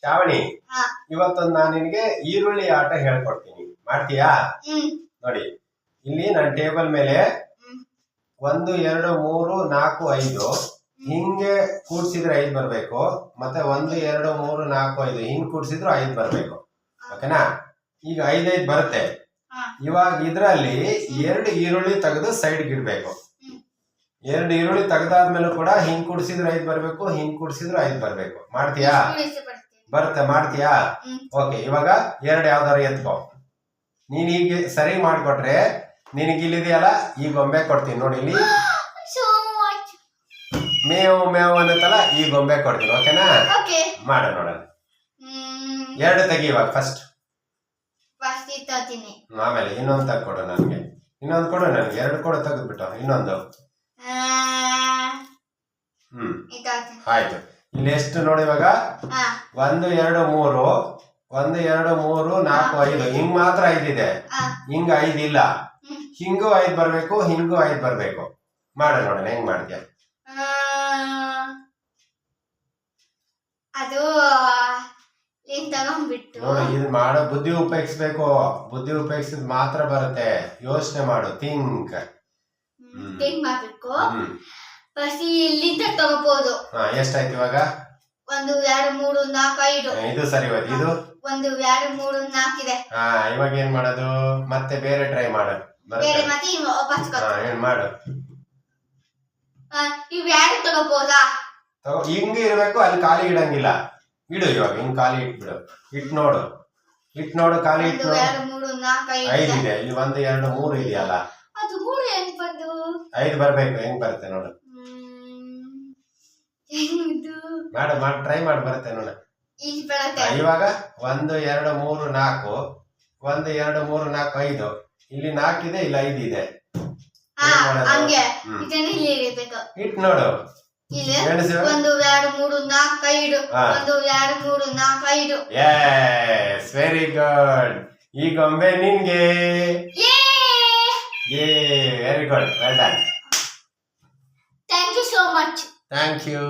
ಶ್ರಾವಣಿ, ಇವತ್ತೊಂದು ನಾನು ನಿನಗೆ ಈರುಳ್ಳಿ ಆಟ ಹೇಳ್ಕೊಡ್ತೀನಿ, ಮಾಡ್ತೀಯಾ? ನೋಡಿ, ಇಲ್ಲಿ ನನ್ನ ಟೇಬಲ್ ಮೇಲೆ 1 2 3 4 5 ಹಿಂಗೆ ಕೂಡ್ಸಿದ್ರೆ 5 ಬರ್ಬೇಕು, ಮತ್ತೆ 1 2 3 4 5 ಹಿಂಗ್ ಕೂಡ್ಸಿದ್ರು 5 ಬರ್ಬೇಕು. ಓಕೆನಾ? ಈಗ 5 5 ಬರುತ್ತೆ. ಇವಾಗ ಇದ್ರಲ್ಲಿ 2 ಈರುಳ್ಳಿ ತೆಗೆದು ಸೈಡ್ಗೆ ಇಡ್ಬೇಕು. 2 ಈರುಳ್ಳಿ ತೆಗ್ದಾದ್ಮೇಲೆ ಕೂಡ ಹಿಂಗ್ ಕೂಡ್ಸಿದ್ರೆ 5 ಬರ್ಬೇಕು, ಹಿಂಗ್ ಕೂಡ್ಸಿದ್ರೆ 5 ಬರ್ಬೇಕು. ಮಾಡ್ತೀಯಾ? ಬರುತ್ತೆ, ಮಾಡ್ತೀಯಾ? ಓಕೆ, ಇವಾಗ 2 ಯಾವ್ದಾರು ಎತ್ಕೋ. ನೀನ್ ಹೀಗೆ ಸರಿ ಮಾಡ್ಕೊಟ್ರೆ ನಿನಗೆ ಇಲ್ಲಿದೆಯಲ್ಲ ಈ ಗೊಂಬೆ ಕೊಡ್ತೀನಿ ನೋಡಿ. ಇಲ್ಲಿ ಮೇವು ಮೇವು ಅನ್ನತ್ತಲ್ಲ, ಈ ಗೊಂಬೆ ಕೊಡ್ತೀನಿ. ಓಕೆನಾ? ಮಾಡ ನೋಡೋಣ. 2 ತೆಗಿ ಇವಾಗ ಫಸ್ಟ್. ಆಮೇಲೆ ಇನ್ನೊಂದು ತಗೊಡು ನನಗೆ, ಇನ್ನೊಂದು ಕೊಡು ನನಗೆ. 2 ಕೊಡು, ತೆಗೆದ್ಬಿಟ್ಟು ಇನ್ನೊಂದು. ಆಯ್ತು. ಇಲ್ಲಿ ಎಷ್ಟು ನೋಡಿ ಇವಾಗ? 1 2 3 1 2 3 4 5 ಹಿಂಗ್ ಮಾತ್ರ 5 ಇದೆ, ಹಿಂಗ 5 ಇಲ್ಲ. ಹಿಂಗೂ 5 ಬರ್ಬೇಕು, ಹಿಂಗೂ 5 ಬರ್ಬೇಕು. ಮಾಡ ನೋಡೋಣ ಹೆಂಗ್ ಮಾಡ್ತೀಯ. ಅದು ನೋಡಿ, ಇದು ಮಾಡೋ ಬುದ್ಧಿ ಉಪಯೋಗಿಸ್ಬೇಕು. ಬುದ್ಧಿ ಉಪಯೋಗಿಸಿದ್ ಮಾತ್ರ ಬರುತ್ತೆ. ಯೋಚನೆ ಮಾಡು, ಥಿಂಕ್ ಮಾಡ್ಬೇಕು. ಇಲ್ಲಿಂದ ತಗೋಬಹುದು. ಎಷ್ಟಾಯ್ತು ಇವಾಗ? 1 2 3 4 5. ಇದು ಸರಿ ಹೋಯ್ತು. ಇದು 1 2 3 4 ಇದೆ. ಇವಾಗ ಏನ್ ಮಾಡೋದು? ಮತ್ತೆ ಬೇರೆ ಟ್ರೈ ಮಾಡು. ಏನ್ ಮಾಡು? ಇವ್ ಯಾರು ತಗೋಬಹುದಾ? ಹಿಂಗೆ ಇರ್ಬೇಕು, ಅಲ್ಲಿ ಖಾಲಿ ಇಡಂಗಿಲ್ಲ. ಇಡು ಇವಾಗ, ಹಿಂಗ್ ಖಾಲಿ ಇಟ್ಬಿಡು. ಇಟ್ ನೋಡು, ಖಾಲಿ ಇಟ್ಟು 5 ಇದೆ. ಇಲ್ಲಿ 1 2 3 ಇದೆಯಲ್ಲ, ಅದು 3 ಹೆಂಗ್ ಬಂದು 5 ಬರ್ಬೇಕು. ಹೆಂಗ್ ಬರುತ್ತೆ ನೋಡು. ಮಾಡು, ಟ್ರೈ ಮಾಡಿ, ಬರುತ್ತೆ ನೋಡ. ಇವಾಗ 1 2 3 4 1 2 3 4 5 ಇಲ್ಲಿ 4 ಇದೆ, ಇಲ್ಲಿ 5 ಇದೆ. ಇಟ್ ನೋಡು. 1 2 3 4 5 1 2 3 4 5. Yes, very good. ಈ ಗೊಂಬೆ ನಿನ್ಗೆ. Very good, well done. Thank you so much. Thank you.